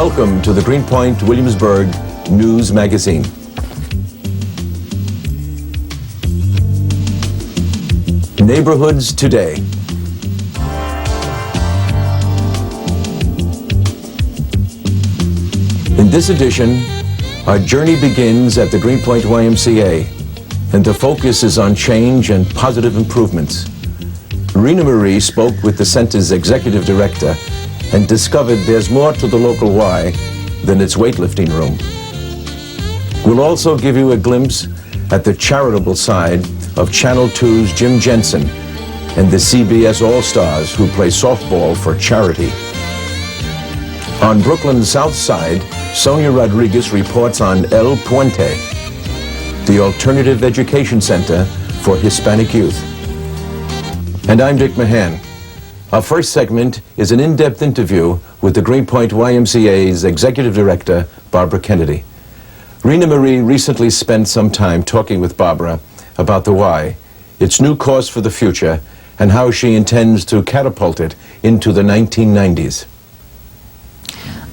Welcome to the Greenpoint Williamsburg News Magazine. Neighborhoods Today. In this edition, our journey begins at the Greenpoint YMCA, and the focus is on change and positive improvements. Reena Marie spoke with the center's executive director and discovered there's more to the local Y than its weightlifting room. We'll also give you a glimpse at the charitable side of Channel 2's Jim Jensen and the CBS All-Stars who play softball for charity. On Brooklyn's South Side, Sonya Rodriquez reports on El Puente, the alternative education center for Hispanic youth. And I'm Dick Mahan. Our first segment is an in-depth interview with the Greenpoint YMCA's Executive Director, Barbara Kennedy. Reena Marie recently spent some time talking with Barbara about the Y, its new course for the future, and how she intends to catapult it into the 1990s.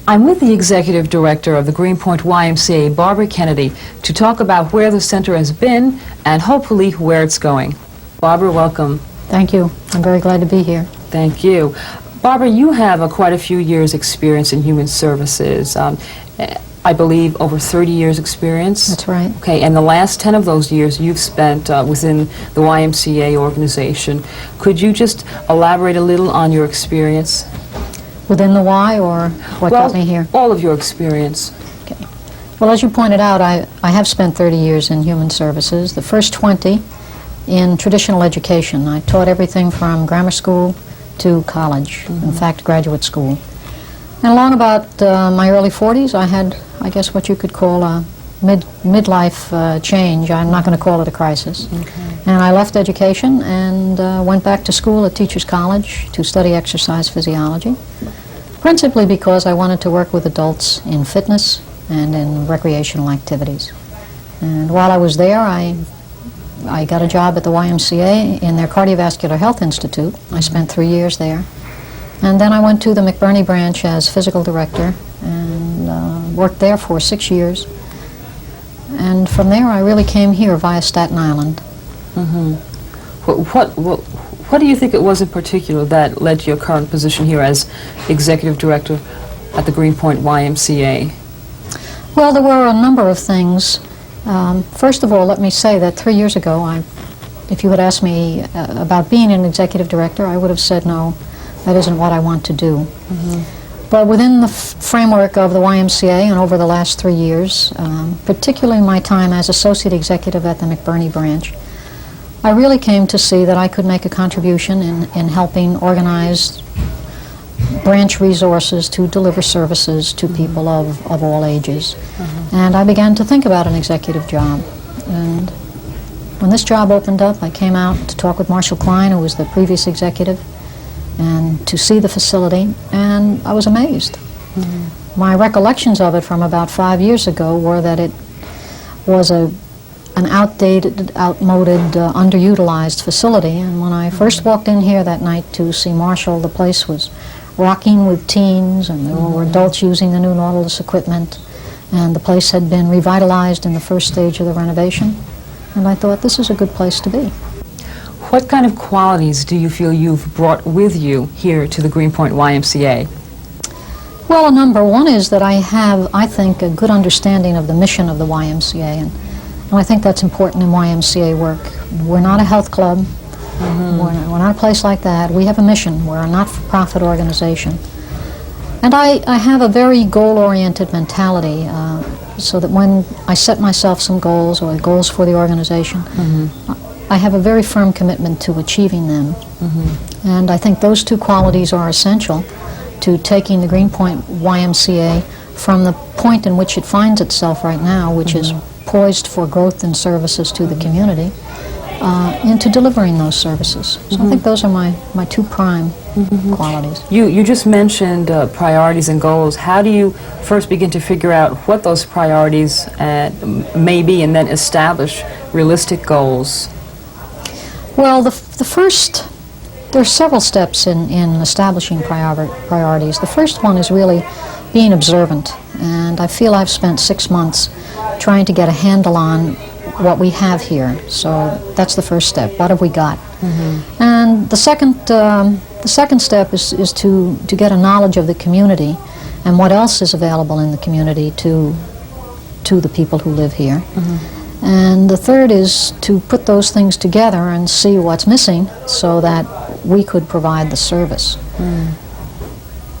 I'm with the Executive Director of the Greenpoint YMCA, Barbara Kennedy, to talk about where the center has been and hopefully where it's going. Barbara, welcome. Thank you. I'm very glad to be here. Thank you. Barbara, you have quite a few years' experience in human services. I believe over 30 years' experience. That's right. Okay, and the last 10 of those years you've spent within the YMCA organization. Could you just elaborate a little on your experience? Within the Y, or what got me here? All of your experience. Okay. Well, as you pointed out, I have spent 30 years in human services. The first 20 in traditional education. I taught everything from grammar school to college, in fact, graduate school. And along about my early 40s, I had, I guess, what you could call a midlife change. I'm not going to call it a crisis. Okay. And I left education and went back to school at Teachers College to study exercise physiology, principally because I wanted to work with adults in fitness and in recreational activities. And while I was there, I got a job at the YMCA in their Cardiovascular Health Institute. I spent 3 years there. And then I went to the McBurney branch as physical director and worked there for 6 years. And from there I really came here via Staten Island. Mm-hmm. What do you think it was in particular that led to your current position here as executive director at the Greenpoint YMCA? Well, there were a number of things. First of all, let me say that 3 years ago, if you had asked me about being an executive director, I would have said, no, that isn't what I want to do. Mm-hmm. But within the framework of the YMCA and over the last 3 years, particularly my time as associate executive at the McBurney branch, I really came to see that I could make a contribution in helping organize branch resources to deliver services to people of all ages. And I began to think about an executive job. And when this job opened up, I came out to talk with Marshall Klein, who was the previous executive, and to see the facility, and I was amazed. Mm-hmm. My recollections of it from about 5 years ago were that it was an outdated, outmoded, underutilized facility, and when I first walked in here that night to see Marshall, the place was rocking with teens, and there were adults using the new Nautilus equipment, and the place had been revitalized in the first stage of the renovation, and I thought this is a good place to be. What kind of qualities do you feel you've brought with you here to the Greenpoint YMCA? Well, number one is that I have, I think, a good understanding of the mission of the YMCA, and I think that's important in YMCA work. We're not a health club. Mm-hmm. We're not a place like that. We have a mission. We're a not-for-profit organization. And I have a very goal-oriented mentality, so that when I set myself some goals or goals for the organization, I have a very firm commitment to achieving them. Mm-hmm. And I think those two qualities are essential to taking the Greenpoint YMCA from the point in which it finds itself right now, which is poised for growth in services to the community, into delivering those services. So I think those are my two prime qualities. You just mentioned priorities and goals. How do you first begin to figure out what those priorities may be and then establish realistic goals? Well, there are several steps in establishing priorities. The first one is really being observant. And I feel I've spent 6 months trying to get a handle on what we have here. So that's the first step. What have we got? And the second step is to get a knowledge of the community and what else is available in the community to the people who live here. And the third is to put those things together and see what's missing so that we could provide the service.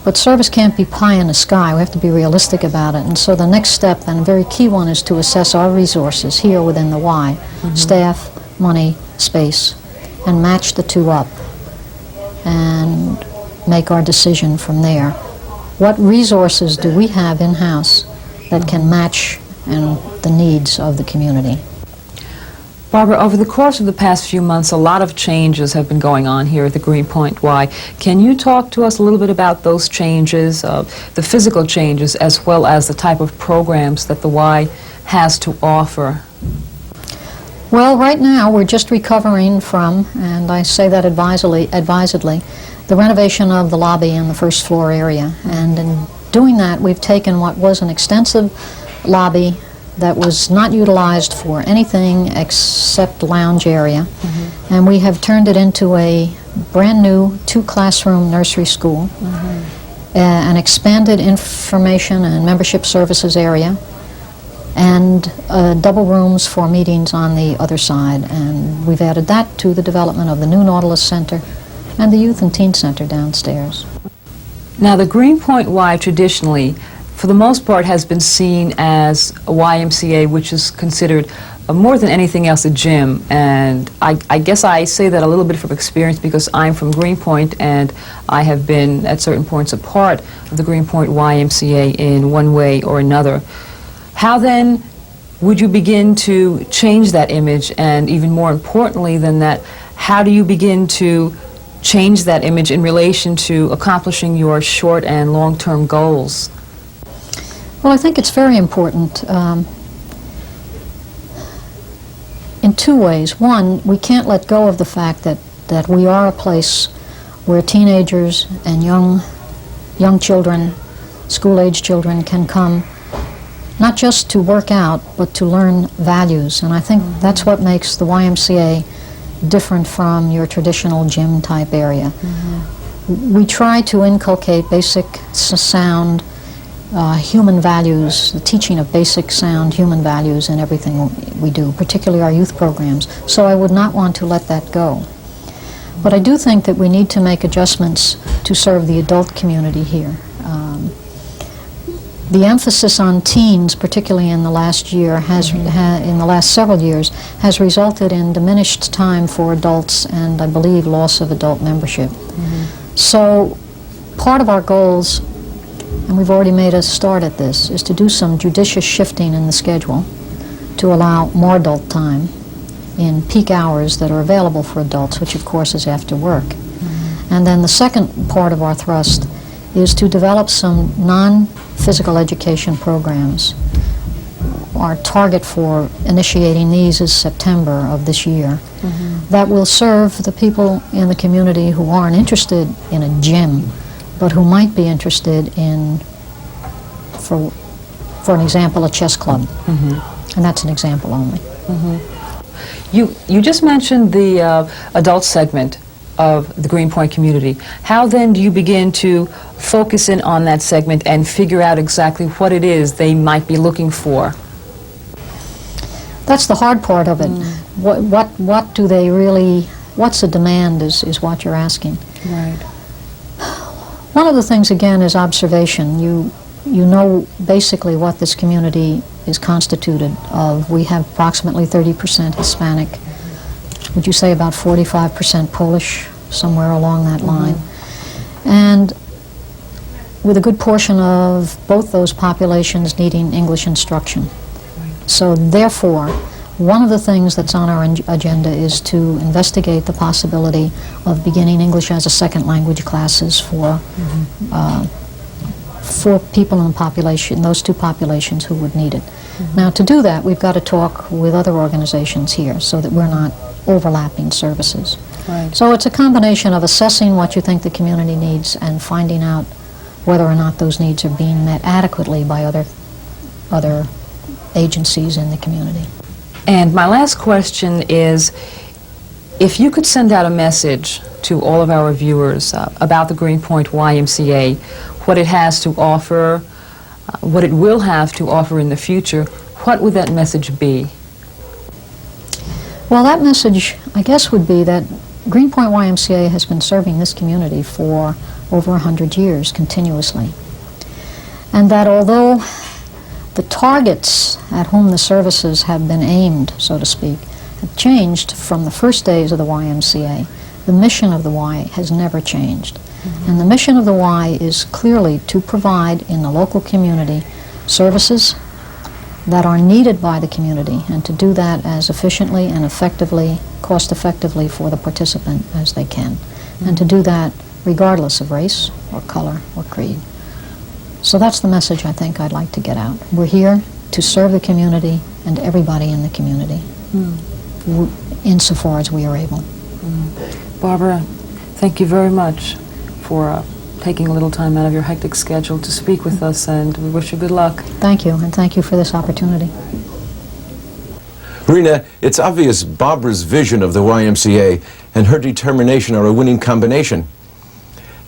But service can't be pie in the sky. We have to be realistic about it. And so the next step, and a very key one, is to assess our resources here within the Y, staff, money, space, and match the two up and make our decision from there. What resources do we have in-house that can match the needs of the community? Barbara, over the course of the past few months, a lot of changes have been going on here at the Greenpoint Y. Can you talk to us a little bit about those changes, the physical changes, as well as the type of programs that the Y has to offer? Well, right now we're just recovering from, and I say that advisedly, the renovation of the lobby and the first floor area. And in doing that, we've taken what was an extensive lobby that was not utilized for anything except lounge area, and we have turned it into a brand new 2-classroom nursery school, an expanded information and membership services area, and double rooms for meetings on the other side. And we've added that to the development of the new Nautilus Center and the Youth and Teen Center downstairs. Now, the Greenpoint Y traditionally, for the most part, has been seen as a YMCA, which is considered more than anything else a gym. And I guess I say that a little bit from experience because I'm from Greenpoint and I have been at certain points a part of the Greenpoint YMCA in one way or another. How then would you begin to change that image? And even more importantly than that, how do you begin to change that image in relation to accomplishing your short and long-term goals? Well, I think it's very important in two ways. One, we can't let go of the fact that we are a place where teenagers and young children, school-age children, can come not just to work out, but to learn values. And I think that's what makes the YMCA different from your traditional gym-type area. We try to inculcate basic sound human values, the teaching of basic sound human values in everything we do, particularly our youth programs. So I would not want to let that go. But I do think that we need to make adjustments to serve the adult community here. The emphasis on teens, particularly in the last year, in the last several years, has resulted in diminished time for adults and, I believe, loss of adult membership. So part of our goals, and we've already made a start at this, is to do some judicious shifting in the schedule to allow more adult time in peak hours that are available for adults, which of course is after work. And then the second part of our thrust is to develop some non-physical education programs. Our target for initiating these is September of this year. That will serve the people in the community who aren't interested in a gym, but who might be interested in, for an example, a chess club. And that's an example only. You just mentioned the adult segment of the Greenpoint community. How then do you begin to focus in on that segment and figure out exactly what it is they might be looking for? That's the hard part of it. What do they really, what's the demand is what you're asking. Right. One of the things, again, is observation. You know basically what this community is constituted of. We have approximately 30% Hispanic. Would you say about 45% Polish, somewhere along that line? And with a good portion of both those populations needing English instruction. So therefore, one of the things that's on our agenda is to investigate the possibility of beginning English as a second language classes for people in the population, those two populations who would need it. Now, to do that, we've got to talk with other organizations here so that we're not overlapping services. Right. So it's a combination of assessing what you think the community needs and finding out whether or not those needs are being met adequately by other agencies in the community. And my last question is, if you could send out a message to all of our viewers about the Greenpoint YMCA, what it has to offer, what it will have to offer in the future, what would that message be? Well, that message, I guess, would be that Greenpoint YMCA has been serving this community for over 100 years continuously. And that although the targets at whom the services have been aimed, so to speak, have changed from the first days of the YMCA, the mission of the Y has never changed. And the mission of the Y is clearly to provide in the local community services that are needed by the community, and to do that as efficiently and effectively, cost-effectively for the participant as they can. And to do that regardless of race or color or creed. So that's the message I think I'd like to get out. We're here to serve the community and everybody in the community, insofar as we are able. Barbara, thank you very much for taking a little time out of your hectic schedule to speak with us, and we wish you good luck. Thank you, and thank you for this opportunity. Reena, it's obvious Barbara's vision of the YMCA and her determination are a winning combination.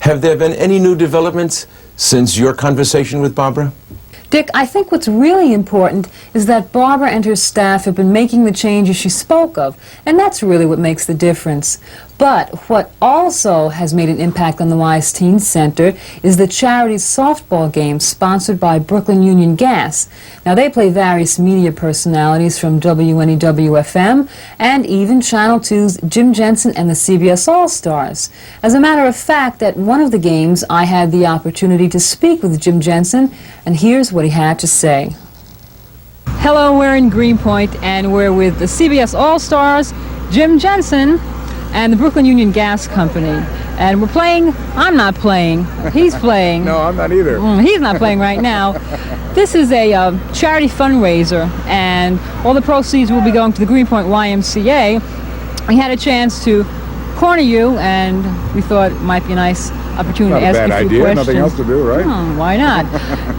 Have there been any new developments since your conversation with Barbara? Dick, I think what's really important is that Barbara and her staff have been making the changes she spoke of, and that's really what makes the difference. But what also has made an impact on the Wise Teen Center is the charity softball game sponsored by Brooklyn Union Gas. Now, they play various media personalities from WNEW-FM and even Channel 2's Jim Jensen and the CBS All-Stars. As a matter of fact, at one of the games, I had the opportunity to speak with Jim Jensen, and here's what he had to say. Hello, we're in Greenpoint, and we're with the CBS All-Stars, Jim Jensen, and the Brooklyn Union Gas Company. And we're playing, I'm not playing, he's playing. No, I'm not either. He's not playing right now. This is a charity fundraiser, and all the proceeds will be going to the Greenpoint YMCA. We had a chance to corner you, and we thought it might be a nice opportunity to ask you a few idea. questions. Nothing else to do, right? Why not?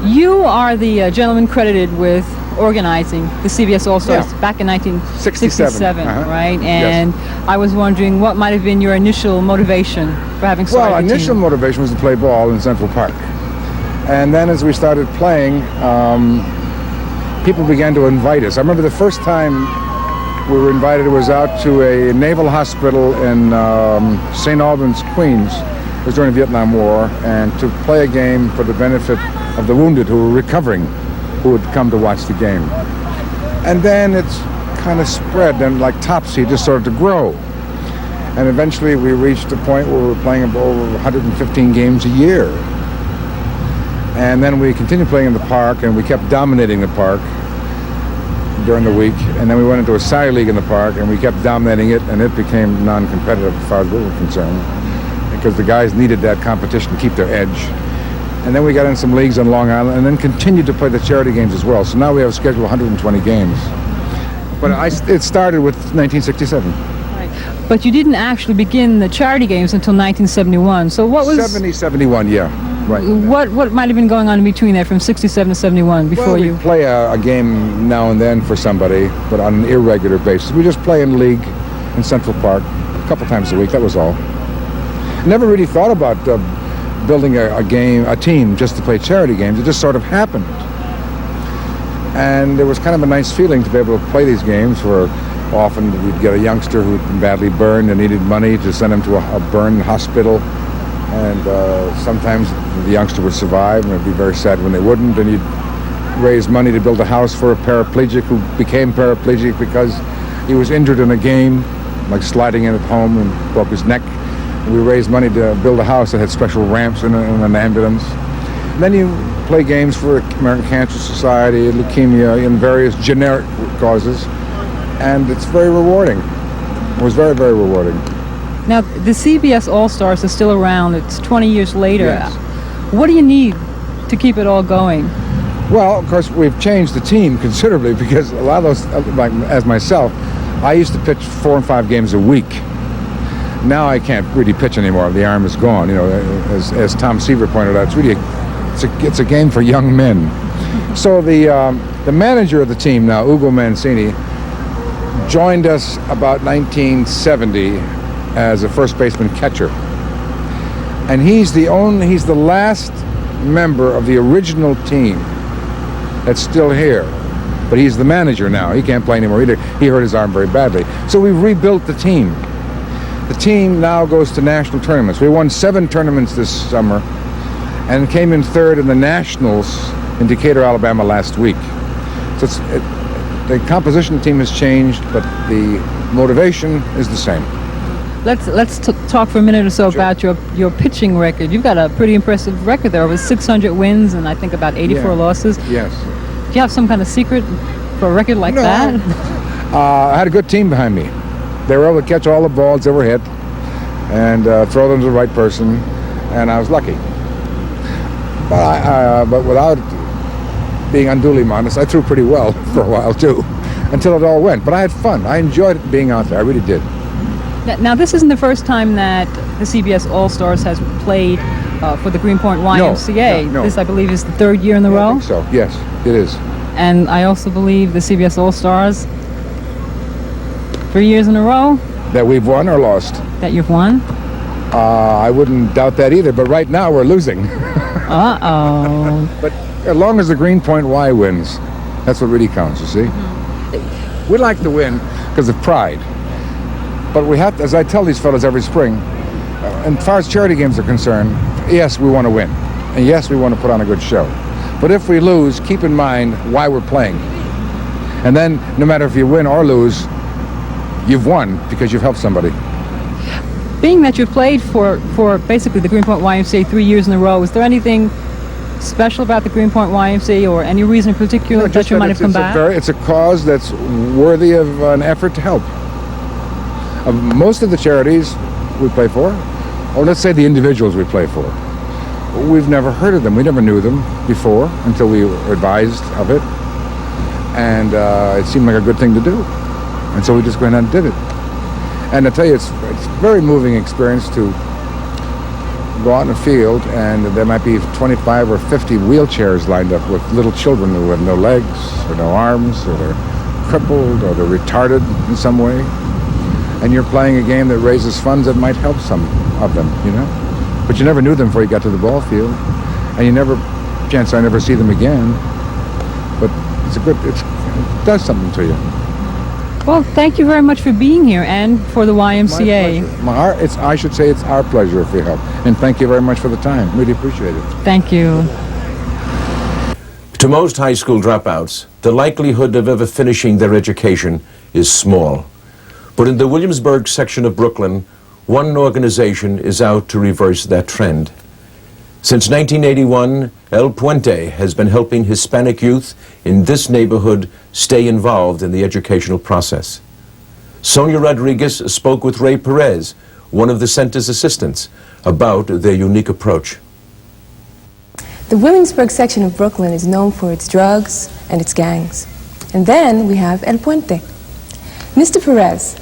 You are the gentleman credited with organizing the CBS All-Stars back in 1967, right? And yes. I was wondering what might have been your initial motivation for having started Well, the initial team. motivation was to play ball in Central Park. And then as we started playing, people began to invite us. I remember the first time we were invited was out to a naval hospital in St. Albans, Queens. It was during the Vietnam War, and to play a game for the benefit of the wounded who were recovering, who would come to watch the game. And then it's kind of spread, and like Topsy, it just started to grow. And eventually we reached a point where we were playing over 115 games a year. And then we continued playing in the park, and we kept dominating the park during the week. And then we went into a Sire League in the park, and we kept dominating it, and it became non-competitive as far as we were concerned, because the guys needed that competition to keep their edge. And then we got in some leagues on Long Island, and then continued to play the charity games as well. So now we have a schedule of 120 games. But it started with 1967. Right. But you didn't actually begin the charity games until 1971. So what was... 71, yeah. Right. What might have been going on in between there from 67 to 71 before you... We play a game now and then for somebody, but on an irregular basis. We just play in league in Central Park a couple times a week, that was all. Never really thought about building a team just to play charity games. It just sort of happened. And it was kind of a nice feeling to be able to play these games where often we'd get a youngster who'd been badly burned and needed money to send him to a burn hospital. And sometimes the youngster would survive, and it'd be very sad when they wouldn't. And you'd raise money to build a house for a paraplegic who became paraplegic because he was injured in a game, like sliding in at home and broke his neck. We raised money to build a house that had special ramps in an ambulance. And then you play games for American Cancer Society, leukemia, and various generic causes. And it's very rewarding. It was very, very rewarding. Now, the CBS All-Stars is still around. It's 20 years later. Yes. What do you need to keep it all going? Well, of course, we've changed the team considerably, because a lot of those, like as myself, I used to pitch 4 and 5 games a week. Now I can't really pitch anymore. The arm is gone. You know, as Tom Seaver pointed out, it's really It's a game for young men. So the manager of the team now, Ugo Mancini, joined us about 1970 as a first baseman catcher. And he's the last member of the original team that's still here. But he's the manager now. He can't play anymore either. He hurt his arm very badly. So we've rebuilt the team. The team now goes to national tournaments. We won 7 tournaments this summer and came in 3rd in the Nationals in Decatur, Alabama last week. So the composition of the team has changed, but the motivation is the same. Let's talk for a minute or so about your pitching record. You've got a pretty impressive record there, with 600 wins and I think about 84 losses. Yes. Do you have some kind of secret for a record like that? I had a good team behind me. They were able to catch all the balls that were hit and throw them to the right person, and I was lucky. But without being unduly modest, I threw pretty well for a while too, until it all went. But I had fun. I enjoyed being out there. I really did. Now, this isn't the first time that the CBS All-Stars has played for the Greenpoint YMCA. No. This, I believe, is the 3rd year in a row? I think so, yes, it is. And I also believe the CBS All-Stars, 3 years in a row? That we've won or lost? That you've won? I wouldn't doubt that either, but right now we're losing. Uh-oh. But as long as the Greenpoint Y wins, that's what really counts, you see? We like to win because of pride. But we have to, as I tell these fellas every spring, and as far as charity games are concerned, yes, we want to win. And yes, we want to put on a good show. But if we lose, keep in mind why we're playing. And then, no matter if you win or lose, you've won because you've helped somebody. Being that you've played for basically the Greenpoint YMCA 3 years in a row, is there anything special about the Greenpoint YMCA or any reason in particular that you might have come back? It's a cause that's worthy of an effort to help. Most of the charities we play for, or let's say the individuals we play for, we've never heard of them. We never knew them before until we were advised of it. And it seemed like a good thing to do. And so we just went out and did it. And I tell you, it's a very moving experience to go out in the field and there might be 25 or 50 wheelchairs lined up with little children who have no legs or no arms, or they're crippled or they're retarded in some way. And you're playing a game that raises funds that might help some of them, you know? But you never knew them before you got to the ball field. And you never, chances are I never see them again. But it does something to you. Well, thank you very much for being here and for the YMCA. I should say it's our pleasure if we help. And thank you very much for the time. Really appreciate it. Thank you. To most high school dropouts, the likelihood of ever finishing their education is small. But in the Williamsburg section of Brooklyn, one organization is out to reverse that trend. Since 1981, El Puente has been helping Hispanic youth in this neighborhood stay involved in the educational process. Sonya Rodriquez spoke with Ray Perez, one of the center's assistants, about their unique approach. The Williamsburg section of Brooklyn is known for its drugs and its gangs. And then we have El Puente. Mr. Perez,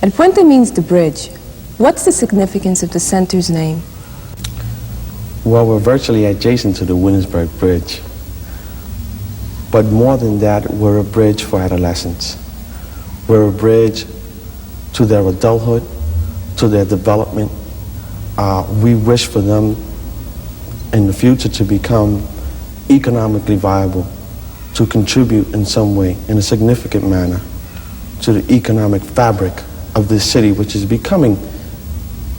El Puente means the bridge. What's the significance of the center's name? Well, we're virtually adjacent to the Williamsburg Bridge. But more than that, we're a bridge for adolescents. We're a bridge to their adulthood, to their development. We wish for them in the future to become economically viable, to contribute in some way, in a significant manner, to the economic fabric of this city, which is becoming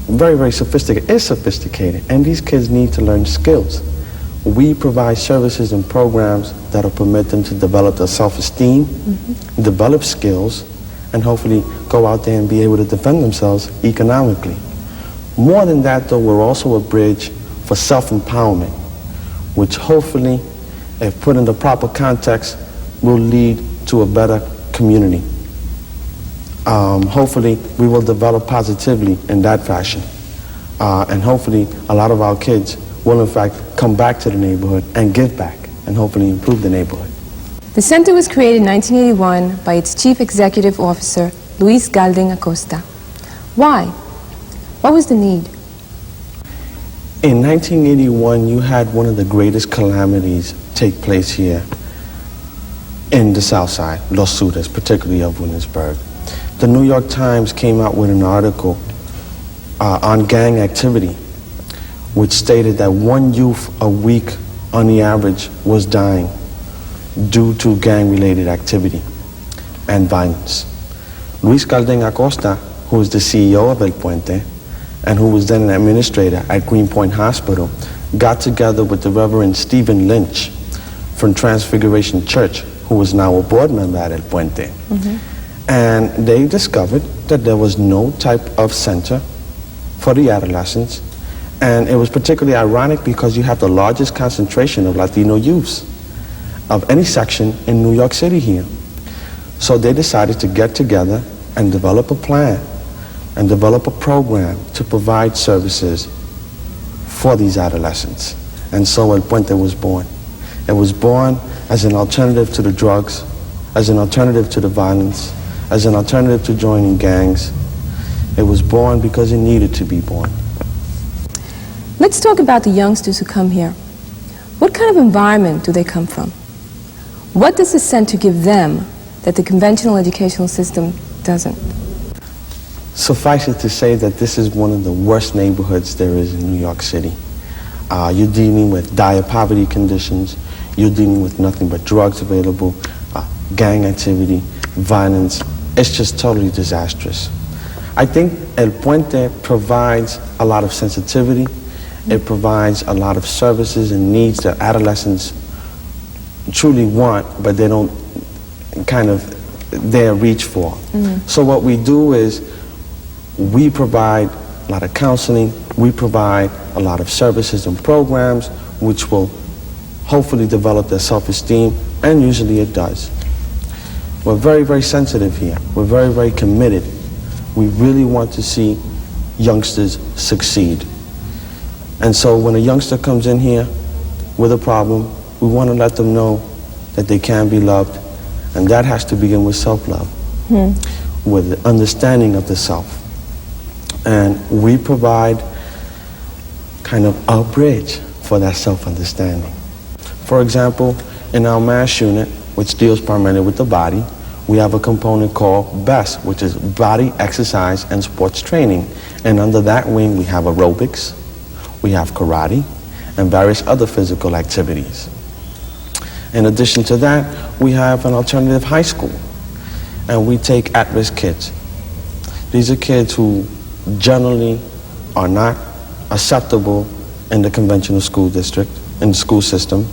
very, very sophisticated. It's sophisticated, and these kids need to learn skills. We provide services and programs that will permit them to develop their self-esteem, develop skills, and hopefully go out there and be able to defend themselves economically. More than that, though, we're also a bridge for self-empowerment, which hopefully, if put in the proper context, will lead to a better community. Hopefully, we will develop positively in that fashion. And hopefully, a lot of our kids will, in fact, come back to the neighborhood and give back and hopefully improve the neighborhood. The center was created in 1981 by its chief executive officer, Luis Galding Acosta. Why? What was the need? In 1981, you had one of the greatest calamities take place here in the South Side, Los Sudas, particularly of Williamsburg. The New York Times came out with an article on gang activity, which stated that one youth a week on the average was dying due to gang-related activity and violence. Luis Calden Acosta, who was the CEO of El Puente and who was then an administrator at Greenpoint Hospital, got together with the Reverend Stephen Lynch from Transfiguration Church, who was now a board member at El Puente. And they discovered that there was no type of center for the adolescents. And it was particularly ironic because you have the largest concentration of Latino youths of any section in New York City here. So they decided to get together and develop a plan and develop a program to provide services for these adolescents. And so El Puente was born. It was born as an alternative to the drugs, as an alternative to the violence, as an alternative to joining gangs. It was born because it needed to be born. Let's talk about the youngsters who come here. What kind of environment do they come from? What does the center give them that the conventional educational system doesn't? Suffice it to say that this is one of the worst neighborhoods there is in New York City. You're dealing with dire poverty conditions. You're dealing with nothing but drugs available, gang activity, violence. It's just totally disastrous. I think El Puente provides a lot of sensitivity. It provides a lot of services and needs that adolescents truly want, but they don't kind of dare reach for. So what we do is we provide a lot of counseling, we provide a lot of services and programs which will hopefully develop their self-esteem, and usually it does. We're very, very sensitive here. We're very, very committed. We really want to see youngsters succeed. And so when a youngster comes in here with a problem, we want to let them know that they can be loved, and that has to begin with self-love, with the understanding of the self. And we provide kind of a bridge for that self-understanding. For example, in our MASH unit, which deals primarily with the body, we have a component called BEST, which is Body, Exercise, and Sports Training. And under that wing, we have aerobics, we have karate, and various other physical activities. In addition to that, we have an alternative high school, and we take at-risk kids. These are kids who generally are not acceptable in the conventional school district, in the school system.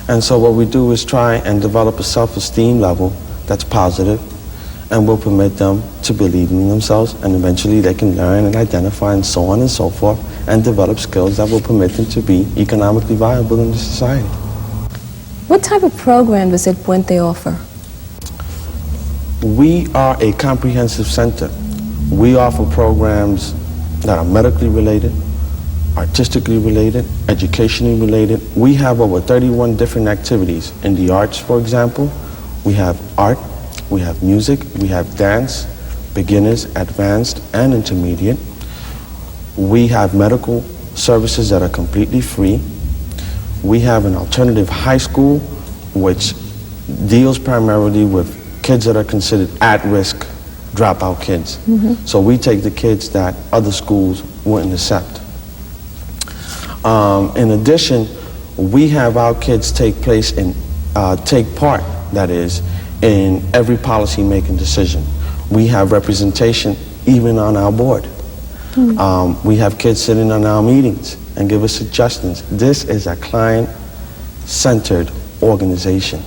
And so what we do is try and develop a self-esteem level that's positive, and will permit them to believe in themselves, and eventually they can learn and identify and so on and so forth, and develop skills that will permit them to be economically viable in the society. What type of program does El Puente offer? We are a comprehensive center. We offer programs that are medically related, artistically related, educationally related. We have over 31 different activities. In the arts, for example, we have art, we have music, we have dance, beginners, advanced, and intermediate. We have medical services that are completely free. We have an alternative high school which deals primarily with kids that are considered at-risk dropout kids. So we take the kids that other schools wouldn't accept. In addition, we have our kids take part, that is, in every policy-making decision. We have representation even on our board. We have kids sitting on our meetings and give us suggestions. This is a client-centered organization.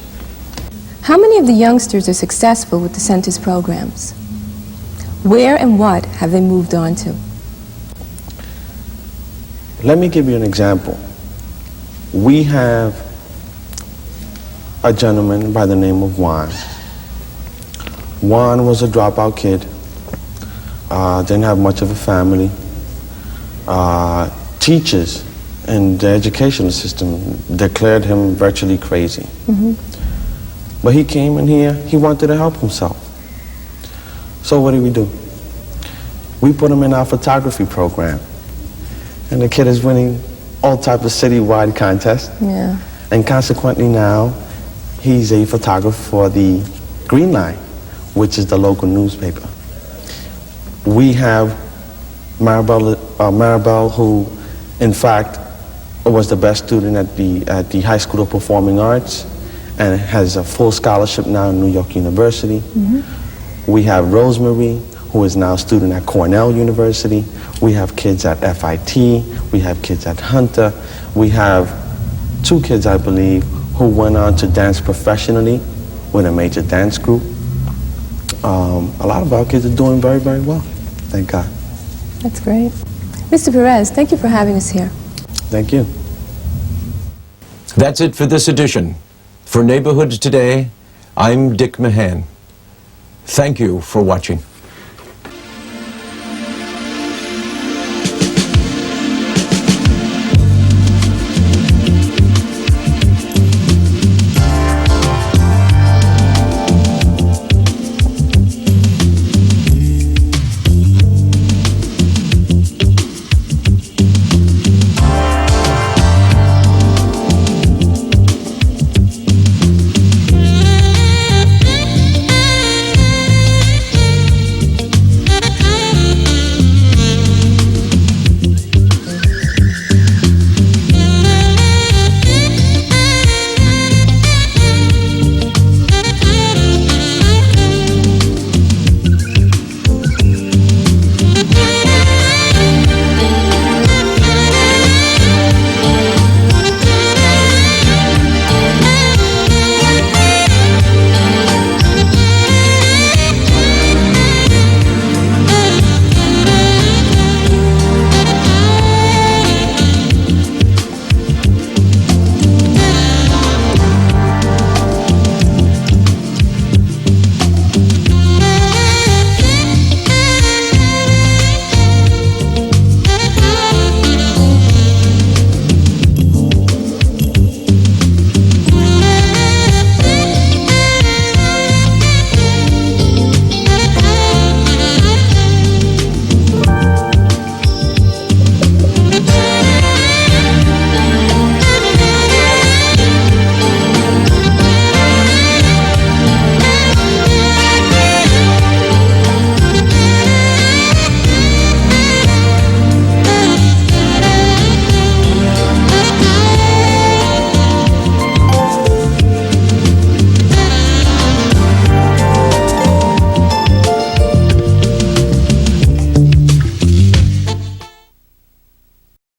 How many of the youngsters are successful with the center's programs? Where and what have they moved on to? Let me give you an example. We have a gentleman by the name of Juan. Juan was a dropout kid, didn't have much of a family. Teachers in the educational system declared him virtually crazy. But he came in here, he wanted to help himself. So what do? We put him in our photography program. And the kid is winning all types of citywide contests. Yeah. And consequently now, he's a photographer for the Green Line, which is the local newspaper. We have Maribel, who in fact was the best student at the High School of Performing Arts and has a full scholarship now in New York University. We have Rosemary, who is now a student at Cornell University. We have kids at FIT. We have kids at Hunter. We have 2 kids, I believe, who went on to dance professionally with a major dance group. A lot of our kids are doing very, very well, thank God. That's great. Mr. Perez, thank you for having us here. Thank you. That's it for this edition. For Neighborhoods Today, I'm Dick Mahan. Thank you for watching.